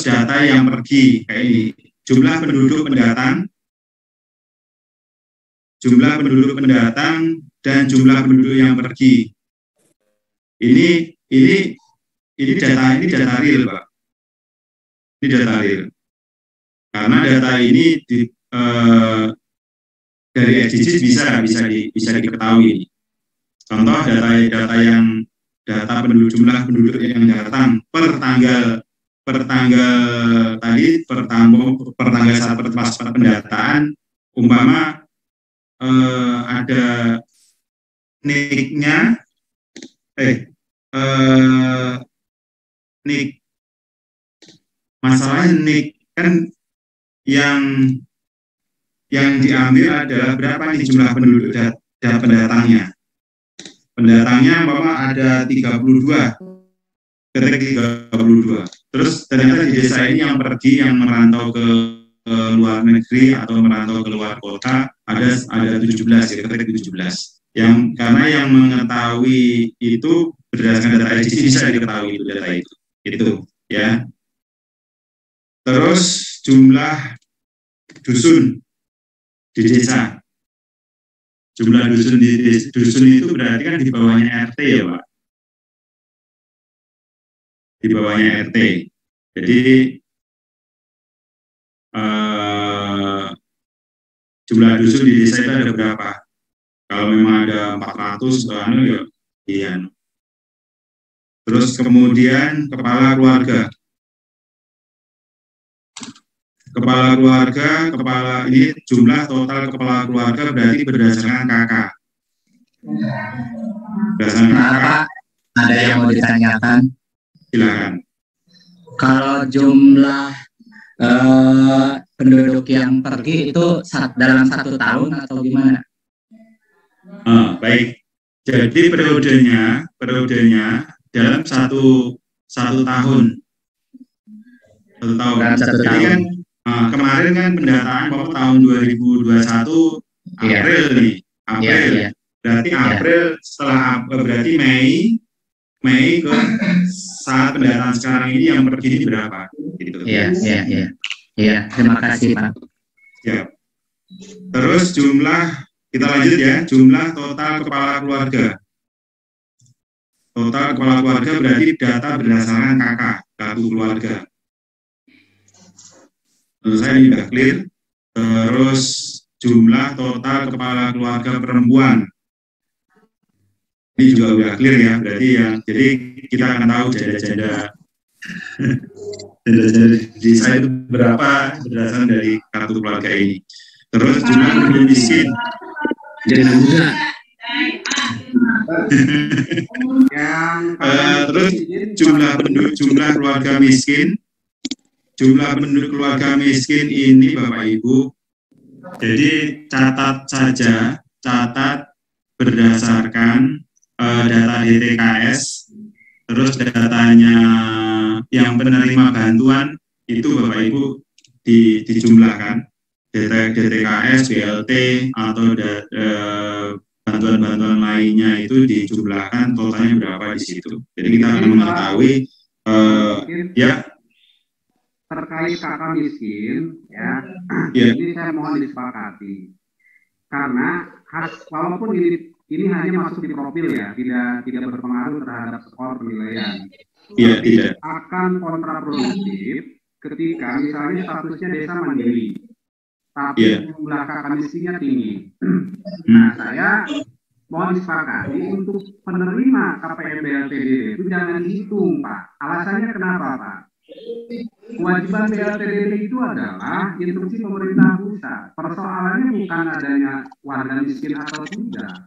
data yang pergi kayak ini. Jumlah penduduk pendatang dan jumlah penduduk yang pergi. Ini data real, Pak. Ini data real. Karena data ini dari SDGs bisa diketahui. Contoh data jumlah penduduk yang datang per tanggal saat pendataan, umpama ada masalahnya nik kan yang diambil adalah berapa nih jumlah penduduk pendatangnya. Pendatangnya umpama ada 32. Terus ternyata di desa ini yang pergi, yang merantau ke luar negeri atau merantau ke luar kota ada 17 ya, ketik 17. Karena yang mengetahui itu berdasarkan data IDC bisa diketahui data itu ya. Terus jumlah dusun di desa. Jumlah dusun itu berarti kan di bawahnya RT ya, Pak. Di bawahnya RT. Jadi jumlah dusun di desa itu ada berapa? Kalau memang ada 400 ya, iya. Terus kemudian kepala keluarga. Ini jumlah total kepala keluarga berarti berdasarkan kakak. Berdasarkan kakak. Ada yang mau ditanyakan? Silakan. Kalau jumlah penduduk yang pergi itu dalam 1 tahun atau gimana? Baik. Jadi periodenya dalam satu tahun. 1 tahun. Jadi kan kemarin kan pendataan bahwa tahun 2021 April nih. April. Yeah. Berarti April setelah berarti Mei ke saat pendataan sekarang ini yang pergi ini berapa? Gitu. Iya, terima kasih, Pak. Ya. Terus kita lanjut ya, jumlah total kepala keluarga. Total kepala keluarga berarti data berdasarkan kartu keluarga. Menurut saya ini sudah clear. Terus jumlah total kepala keluarga perempuan. Ini juga sudah clear ya, berarti ya. Jadi kita akan tahu janda-janda di saya itu berapa berdasarkan dari kartu keluarga ini. Terus jumlah penduduk miskin. Terus jumlah keluarga miskin. Jumlah penduduk keluarga miskin ini Bapak Ibu. Jadi catat berdasarkan data DTKS. Terus datanya yang penerima bantuan itu Bapak Ibu dijumlahkan. DTKS, BLT atau bantuan-bantuan lainnya itu dijumlahkan totalnya berapa di situ. Jadi kita akan mengetahui ya terkait kakak miskin ya. Ini saya mohon disepakati karena walaupun ini hanya masuk di profil ya, tidak berpengaruh terhadap skor penilaian. Iya, tidak. Akan kontraproduktif ketika misalnya statusnya desa mandiri tapi jumlah kakak miskinnya tinggi. Nah, saya mohon disepakati untuk penerima KPM BLTD itu jangan dihitung, Pak. Alasannya kenapa, Pak? Kewajiban BLTD itu adalah instruksi pemerintah pusat. Persoalannya bukan adanya warga miskin atau tidak.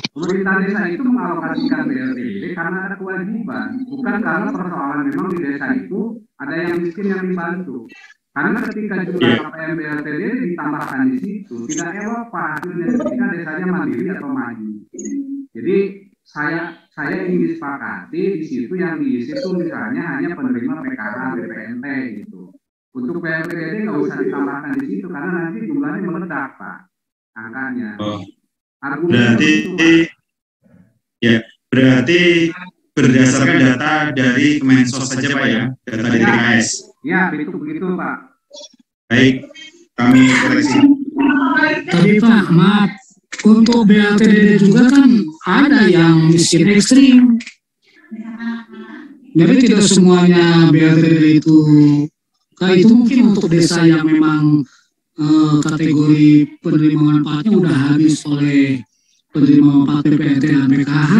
Pemerintah desa itu mengalokasikan BLTD karena ada kewajiban, bukan karena persoalan memang di desa itu ada yang miskin yang dibantu. Karena ketika jumlah KPM BLTD ditambahkan di situ, tidak elok Pak hasilnya ketika desanya mandiri atau maju. Jadi saya ingin disepakati di situ yang diisi itu misalnya hanya penerima PKH, BPNT gitu. Untuk BLTD nggak usah ditambahkan di situ karena nanti jumlahnya meledak Pak angkanya. Berarti berdasarkan data dari Kemensos saja Pak ya, data dari TKS. Ya, begitu Pak. Baik, kami koreksi. Tapi Pak, maaf, untuk BLTDD juga kan ada yang miskin ekstrim. Jadi tidak semuanya BLTDD itu, itu mungkin untuk desa yang memang kategori penerima manfaatnya udah habis oleh penerima manfaat PPNT dan PKH.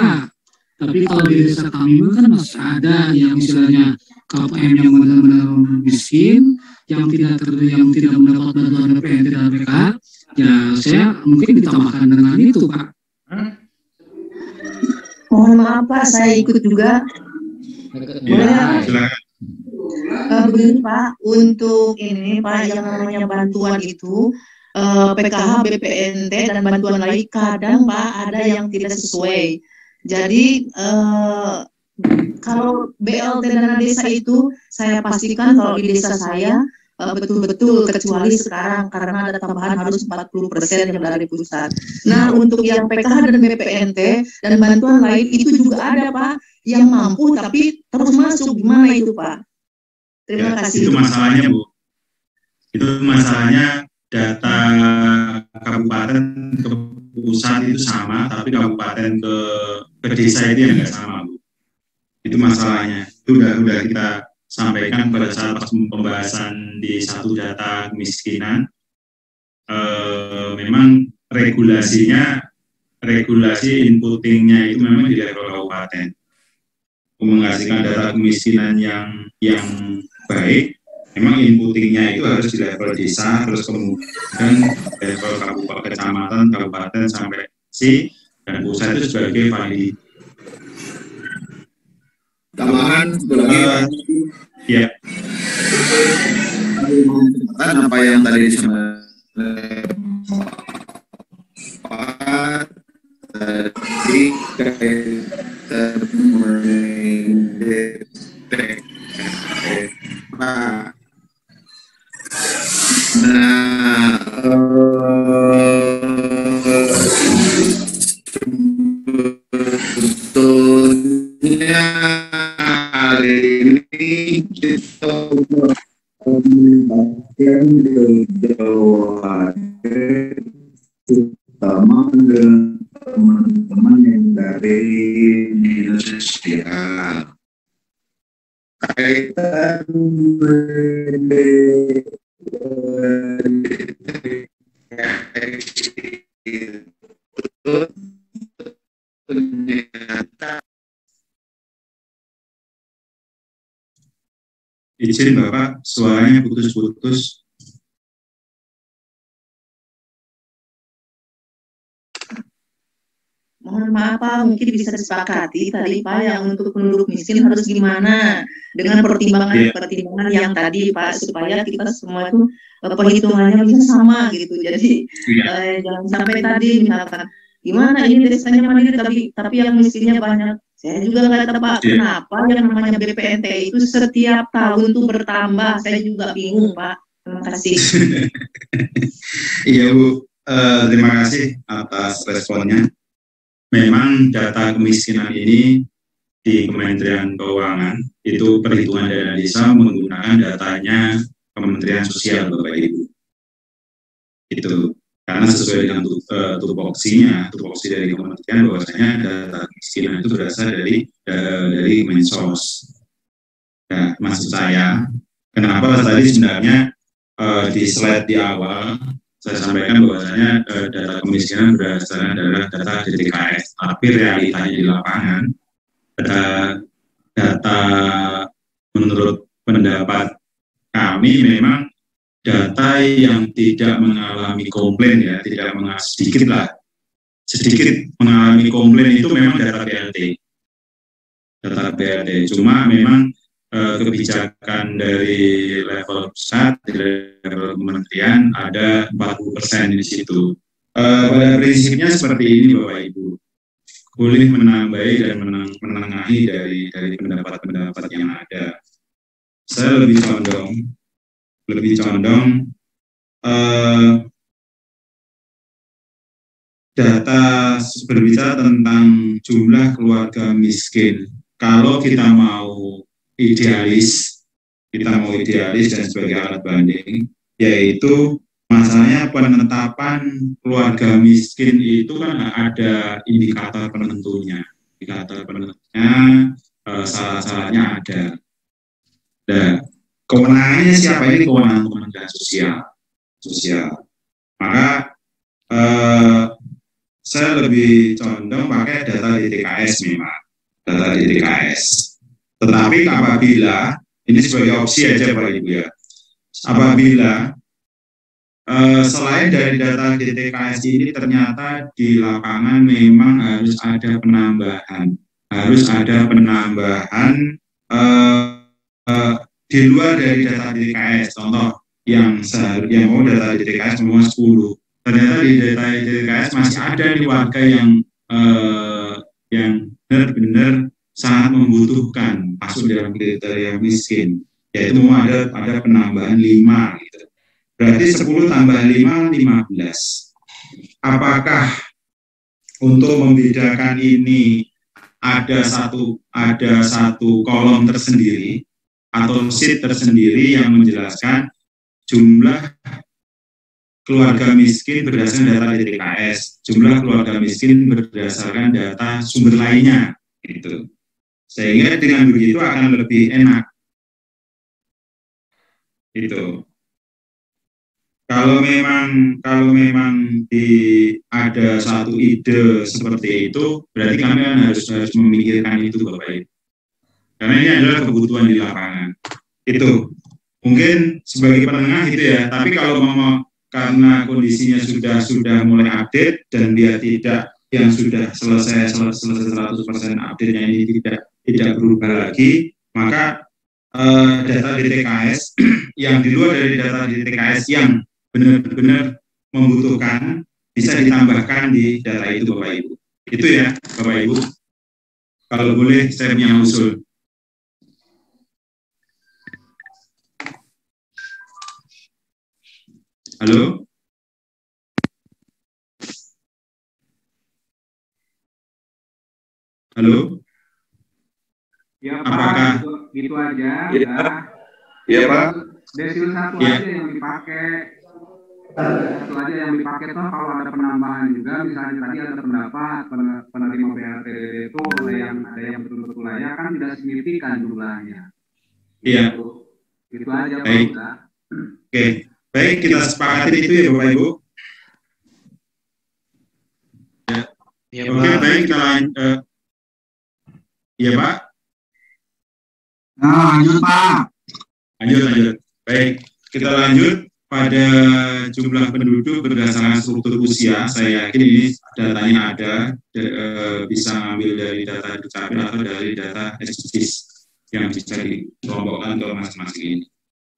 Tapi kalau di desa kami kan masih ada yang istilahnya KPM yang benar-benar miskin, yang tidak mendapat bantuan PPNT dan PKH. Ya, saya mungkin ditambahkan dengan itu, Pak. Mohon maaf Pak, saya ikut juga. Ya, silakan. Begini Pak, untuk ini Pak yang namanya bantuan itu PKH, BPNT dan bantuan lain kadang Pak ada yang tidak sesuai. Jadi kalau BLT dana desa itu saya pastikan kalau di desa saya betul-betul kecuali sekarang karena ada tambahan harus 40% yang dari pusat. Nah untuk yang PKH dan BPNT dan bantuan lain itu juga ada Pak yang mampu tapi terus masuk, gimana itu Pak? Terima kasih. Itu masalahnya Bu. Itu masalahnya data kabupaten ke pusat itu sama, tapi kabupaten ke desa itu yang nggak sama Bu. Itu masalahnya. Itu udah kita sampaikan pada saat pembahasan di satu data kemiskinan. Memang regulasi inputtingnya itu memang di level kabupaten. Menghasilkan data kemiskinan yang baik, memang inputtingnya itu harus di level desa, terus kemudian level kabupaten, kecamatan, kabupaten sampai si dan pusat itu sebagai valid. Tambahan ya. Kan apa yang tadi disampaikan Pak tadi kaitan mendetek. Nah, sebetulnya hari ini kita mengembangkan Jawa terutama dengan teman-teman yang dari dinas sosial kaitan ternyata izin Bapak, suaranya putus-putus. Mohon maaf Pak, mungkin bisa disepakati tadi Pak yang untuk penduduk miskin harus gimana dengan pertimbangan yang tadi Pak supaya kita semua itu perhitungannya bisa sama gitu. Jadi jangan sampai tadi misalkan gimana ini desanya mandiri tapi yang miskinnya banyak. Saya juga nggak tahu Pak kenapa yang namanya BPNT itu setiap tahun tuh bertambah. Saya juga bingung Pak. Terima kasih. Iya Bu, terima kasih atas responnya. Memang data kemiskinan ini di Kementerian Keuangan itu perhitungan dana desa menggunakan datanya Kementerian Sosial Bapak Ibu. Itu karena sesuai dengan tupoksi dari kementerian bahwasanya data kemiskinan itu berasal dari Kemensos. Nah, maksud saya kenapa tadi sebenarnya di slide di awal saya sampaikan bahwasanya data kemiskinan berasal adalah data DTKS, tapi realitanya di lapangan data menurut pendapat kami memang data yang tidak mengalami komplain ya, sedikit mengalami komplain itu memang data BLT. Cuma memang kebijakan dari level pusat, di level kementerian ada 40% di situ. Pada prinsipnya seperti ini Bapak Ibu, boleh menambahi dan menengahi dari pendapat-pendapat yang ada. Saya lebih condong data berbicara tentang jumlah keluarga miskin kalau kita mau idealis dan sebagai alat banding, yaitu masalahnya penetapan keluarga miskin itu kan ada indikator penentunya. Salah-salahnya ada. Nah, kewenangannya siapa? Ini kewenangan Kementerian Sosial. Maka saya lebih condong pakai data DTKS memang, data DTKS. Tetapi apabila, ini sebagai opsi aja Pak Ibu ya, apabila selain dari data DTKS ini ternyata di lapangan memang harus ada penambahan di luar dari data DTKS. Contoh yang mau data DTKS semua 10, ternyata di data DTKS masih ada di warga yang benar-benar sangat membutuhkan masuk dalam kriteria miskin, yaitu mau ada penambahan 5 gitu. Berarti 10 tambah 5, 15. Apakah untuk membedakan ini ada satu kolom tersendiri atau sheet tersendiri yang menjelaskan jumlah keluarga miskin berdasarkan data DTKS, jumlah keluarga miskin berdasarkan data sumber lainnya, gitu. Sehingga dengan begitu akan lebih enak. Itu. Kalau memang ada satu ide seperti itu, berarti kami harus memikirkan itu Bapak Ibu. Karena ini adalah kebutuhan di lapangan. Itu mungkin sebagai penengah itu ya. Tapi kalau karena kondisinya sudah mulai update dan dia tidak yang sudah selesai 100% update-nya ini tidak berubah lagi, maka data DTKS yang di luar dari data DTKS yang benar-benar membutuhkan bisa ditambahkan di data itu Bapak Ibu. Itu ya Bapak Ibu. Kalau boleh saya punya usul. Halo? Halo? Ya Pak, apakah gitu aja. Iya Pak. Desil satu aja yang dipakai. Satu aja yang dipakai toh kalau ada penambahan juga, misalnya tadi ada pendapat penerima BLT itu ada yang betul-betul layak kan tidak signifikan jumlahnya. Iya. Itu aja Baik. Pak. Oke. Baik, kita sepakati itu ya Bapak Ibu. Ya, oke, baik kita lanjut. Iya Pak. Nah, lanjut Pak. Lanjut. Baik, kita lanjut pada jumlah penduduk berdasarkan struktur usia. Saya yakin ini datanya ada, bisa ambil dari data Dukcapil atau dari data SDGs yang bisa dikelompokkan ke masing-masing ini.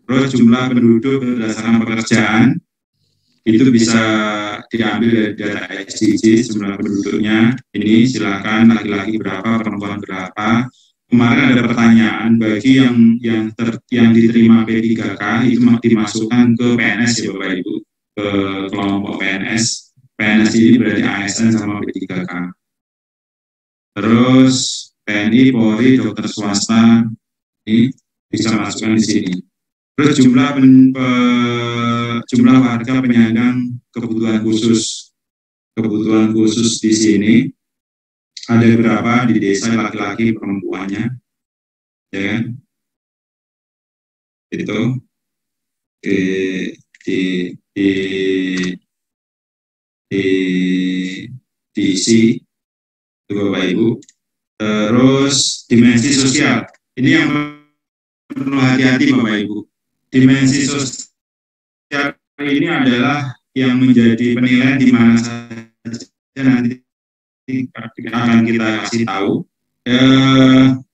Terus jumlah penduduk berdasarkan pekerjaan itu bisa diambil dari data SDGs, jumlah penduduknya. Ini silakan laki-laki berapa, perempuan berapa. Kemarin ada pertanyaan bagi yang diterima P3K itu dimasukkan ke PNS ya Bapak Ibu, ke kelompok PNS. PNS ini berarti ASN sama P3K. Terus TNI, Polri, dokter swasta ini bisa masukkan di sini. Terus jumlah warga penyandang kebutuhan khusus di sini. Ada berapa di desa laki-laki perempuannya, ya kan? Itu diisi itu Bapak Ibu. Terus dimensi sosial. Ini yang perlu hati-hati Bapak Ibu. Dimensi sosial ini adalah yang menjadi penilaian di mana saja nanti akan kita kasih tahu.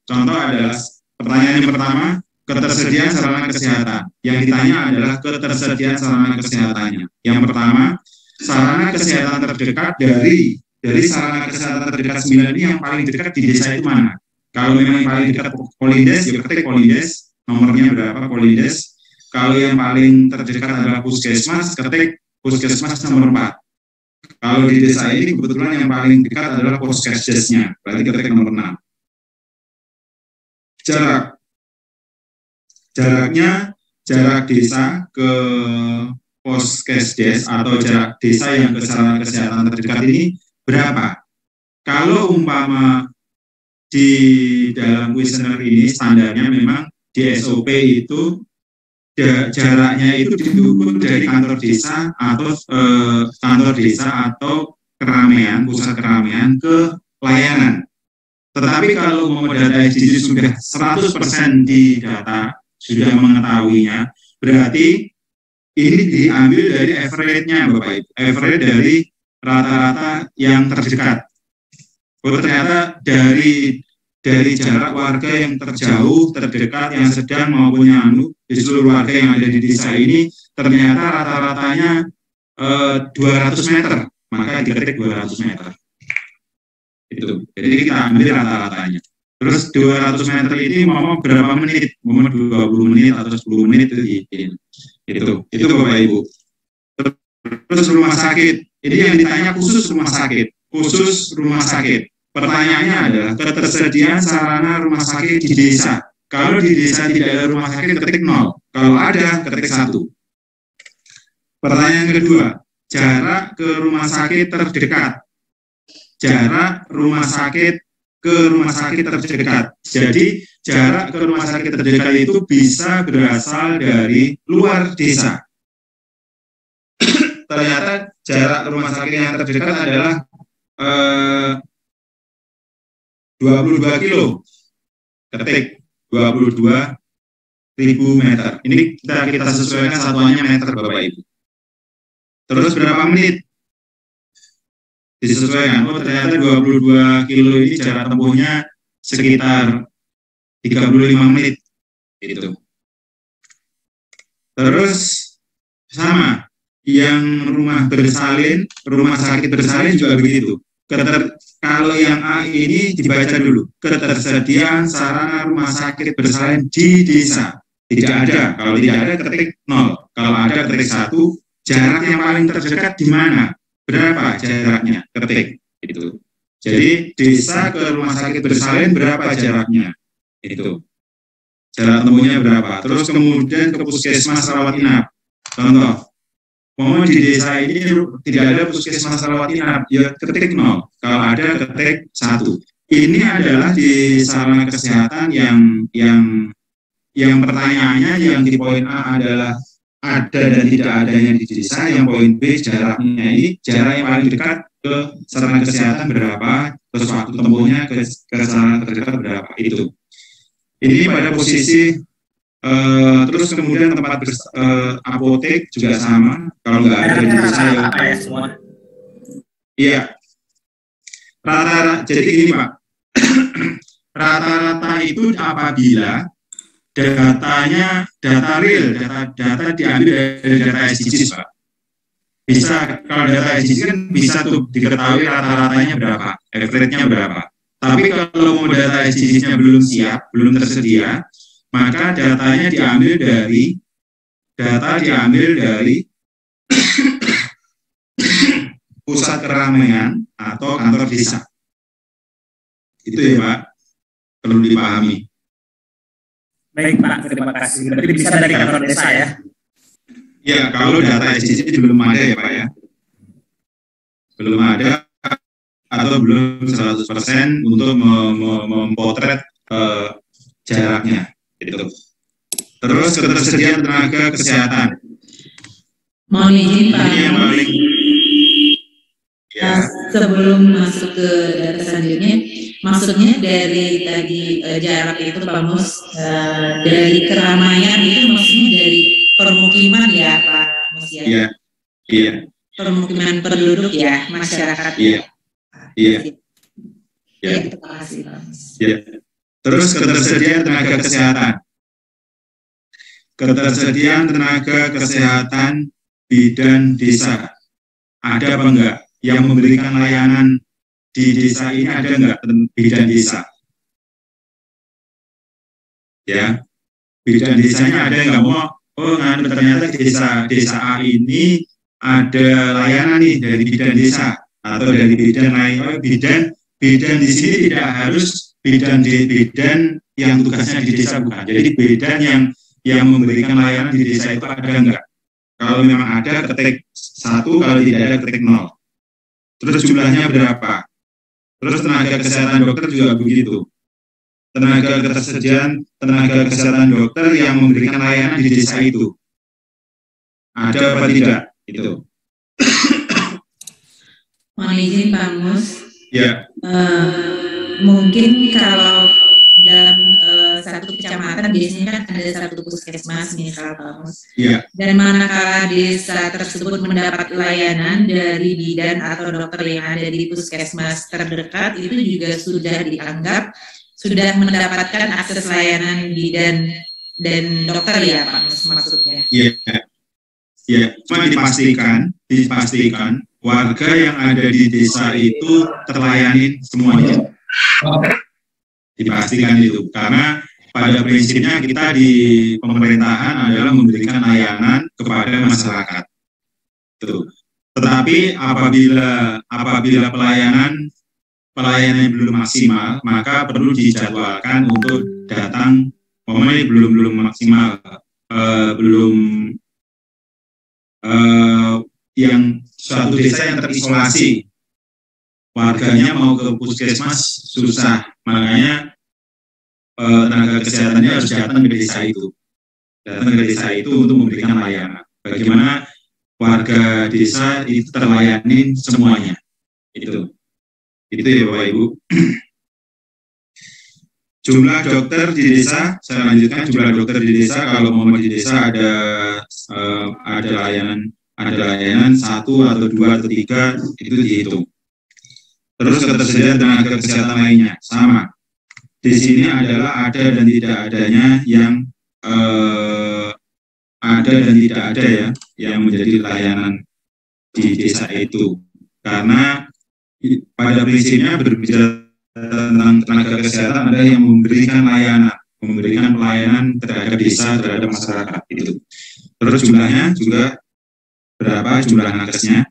Contoh adalah pertanyaan yang pertama, ketersediaan sarana kesehatan. Yang ditanya adalah ketersediaan sarana kesehatannya. Yang pertama, sarana kesehatan terdekat dari sarana kesehatan terdekat 9 ini yang paling dekat di desa itu mana? Kalau memang yang paling dekat Polindes, ya ketik Polindes, nomornya berapa Polindes. Kalau yang paling terdekat adalah Puskesmas, ketik Puskesmas nomor 4. Kalau di desa ini kebetulan yang paling dekat adalah Puskesdesnya, berarti ketik nomor 6. jarak desa ke Poskesdes atau jarak desa yang ke sarana kesehatan terdekat ini berapa? Kalau umpama di dalam kuesioner ini standarnya memang di SOP itu jaraknya itu diukur dari kantor desa atau keramaian, pusat keramaian ke layanan. Tetapi kalau mau data SDGs sudah 100% di data, sudah mengetahuinya, berarti ini diambil dari average-nya, Bapak Ibu. Average dari rata-rata yang terdekat. Ternyata dari jarak warga yang terjauh, terdekat, yang sedang maupun yang di seluruh warga yang ada di desa ini, ternyata rata-ratanya 200 meter, maka diketik 200 meter. Itu. Jadi kita ambil rata-ratanya. Terus 200 meter ini mau berapa menit? Mau 20 menit atau 10 menit itu Bapak Ibu. Terus rumah sakit. Ini yang ditanya khusus rumah sakit. Pertanyaannya adalah ketersediaan sarana rumah sakit di desa. Kalau di desa tidak ada rumah sakit, ketik 0. Kalau ada, ketik 1. Pertanyaan kedua, jarak ke rumah sakit terdekat. Jarak rumah sakit ke rumah sakit terdekat. Jadi, jarak ke rumah sakit terdekat itu bisa berasal dari luar desa. Ternyata jarak rumah sakit yang terdekat adalah 22 kilo. Ketik 22.000 meter. Ini kita sesuaikan satuannya meter, Bapak Ibu. Terus berapa menit? Disesuaikan. Oh, ternyata 22 kilo ini jarak tempuhnya sekitar 35 menit. Itu. Terus sama, yang rumah sakit bersalin juga begitu. Kalau yang A ini dibaca dulu, ketersediaan sarana rumah sakit bersalin di desa. Tidak ada. Kalau tidak ada, ketik 0. Kalau ada, ketik 1. Jarak yang paling terdekat di mana? Berapa jaraknya? Ketik. Itu. Jadi desa ke rumah sakit bersalin berapa jaraknya? Itu. Jarak tempuhnya berapa? Terus kemudian ke puskesmas rawat inap. Contoh, mau di desa ini tidak ada puskesmas rawat inap, ya ketik 0. Kalau ada, ketik 1. Ini adalah di sarana kesehatan yang pertanyaannya yang di poin A adalah ada dan tidak adanya di desa, yang poin B jaraknya ini, jarak yang paling dekat ke sarana kesehatan berapa, terus waktu tempuhnya ke sarana terdekat berapa, itu. Ini pada posisi terus kemudian tempat apotek juga sama, kalau nggak ada di desa ya semua. Iya. Rata-rata, jadi gini Pak, rata-rata itu apabila data real, data diambil dari data SDGs, Pak. Bisa, kalau data SDGs kan bisa tuh diketahui rata-ratanya berapa, average-nya berapa. Tapi kalau mau data SDGs-nya belum siap, belum tersedia, maka datanya diambil dari pusat keramaian atau kantor desa. Itu ya Pak, perlu dipahami. Baik Pak, terima kasih. Berarti bisa dari kantor desa ya? Ya, kalau data SDGs belum ada ya Pak ya. Belum ada atau belum 100% untuk mempotret jaraknya. Itu. Terus ketersediaan tenaga kesehatan. Mohon izin Pak. Ini yang paling ya. Sebelum masuk ke data selanjutnya, maksudnya dari tadi jarak itu Pak Mus, dari keramaian itu maksudnya dari permukiman ya Pak Mus ya? Iya. Iya. Permukiman penduduk ya, masyarakat. Iya. Iya. Ya, terima kasih Pak Mus. Ya. Terus ketersediaan tenaga kesehatan. Ketersediaan tenaga kesehatan bidan desa. Ada apa enggak? Yang memberikan layanan di desa ini ada enggak bidan desa? Ya. Bidan desanya ada enggak? Ternyata desa A ini ada layanan nih dari bidan desa atau dari bidan lain. Bidan di sini tidak harus bidan yang tugasnya di desa bukan. Jadi bidan yang memberikan layanan di desa itu ada enggak? Kalau memang ada, ketik 1, kalau tidak ada, ketik 0. Terus jumlahnya berapa? Terus tenaga kesehatan dokter juga begitu. Ketersediaan tenaga kesehatan dokter yang memberikan layanan di desa itu ada apa tidak? Itu. Mohon izin Pak Mus. Ya. Mungkin kalau dalam satu kecamatan biasanya kan ada satu puskesmas nih kalau Pak Mus. Ya. Dan manakala desa tersebut mendapat layanan dari bidan atau dokter yang ada di puskesmas terdekat, itu juga sudah dianggap sudah mendapatkan akses layanan bidan dan dokter ya Pak Mus maksudnya. Iya. Ya, cuma dipastikan warga yang ada di desa itu terlayani semuanya. Dipastikan itu, karena pada prinsipnya kita di pemerintahan adalah memberikan layanan kepada masyarakat. Tuh. Tetapi apabila pelayanan belum maksimal, maka perlu dijadwalkan untuk datang. Pokoknya belum maksimal, yang suatu desa yang terisolasi, warganya mau ke puskesmas susah, makanya tenaga kesehatannya harus datang ke desa itu untuk memberikan layanan. Bagaimana warga desa itu terlayani semuanya, itu ya Bapak Ibu. Jumlah dokter di desa, saya lanjutkan. Jumlah dokter di desa, kalau mau di desa ada layanan 1 atau 2 atau 3, itu dihitung. Terus ketersediaan tenaga kesehatan lainnya sama. Di sini adalah ada dan tidak adanya yang ada dan tidak ada ya yang menjadi layanan di desa itu. Karena pada prinsipnya berbicara tentang tenaga kesehatan ada yang memberikan pelayanan terhadap desa, terhadap masyarakat itu. Terus jumlahnya juga berapa jumlah nakesnya.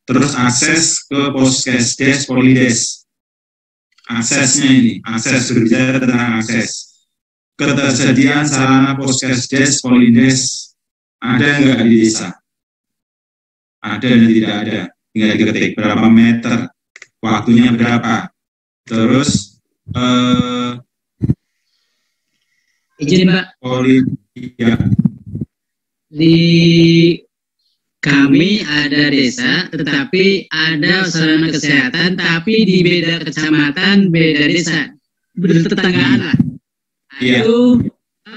Terus akses ke Puskesdes, Polides. Aksesnya berbicara tentang akses. Ketersediaan sarana Puskesdes, Polides ada enggak di desa? Ada dan tidak ada. Tinggal diketik berapa meter, waktunya berapa. Terus izin Pak. Ya. Di kami ada desa, tetapi ada sarana kesehatan, tapi di beda kecamatan, beda desa, bertetanggaan lah. Iya. Itu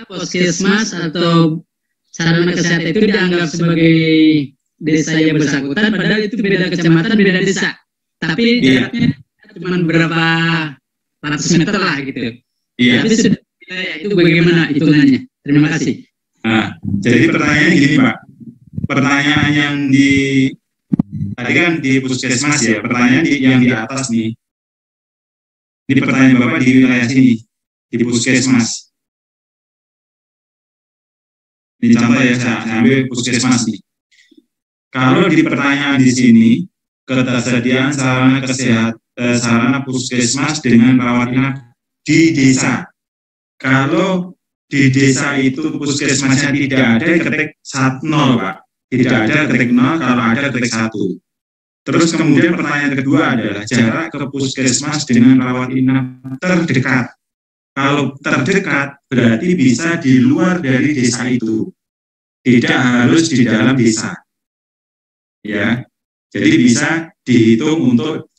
puskesmas atau sarana kesehatan itu dianggap sebagai desa yang bersangkutan, padahal itu beda kecamatan, beda desa. Tapi jaraknya cuma berapa ratus meter lah gitu. Iya. Tapi sudah itu bagaimana hitungannya? Terima kasih. Nah, jadi pertanyaannya gini Pak. Pertanyaan yang tadi kan di puskesmas ya, pertanyaan yang di atas nih. Ini pertanyaan Bapak di wilayah sini, di puskesmas. Ini contoh ya, saya ambil puskesmas nih. Kalau di pertanyaan di sini, ketersediaan sarana puskesmas dengan rawat inap di desa. Kalau di desa itu puskesmasnya tidak ada, ketik 0 Pak. Tidak ada, ketik 0, kalau ada, ketik 1. Terus kemudian pertanyaan kedua adalah jarak ke puskesmas dengan rawat inap terdekat. Kalau terdekat berarti bisa di luar dari desa itu. Tidak harus di dalam desa. Ya. Jadi bisa dihitung untuk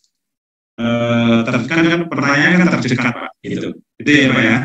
terdekat, kan pertanyaan kan terdekat Pak. Itu ya Pak ya.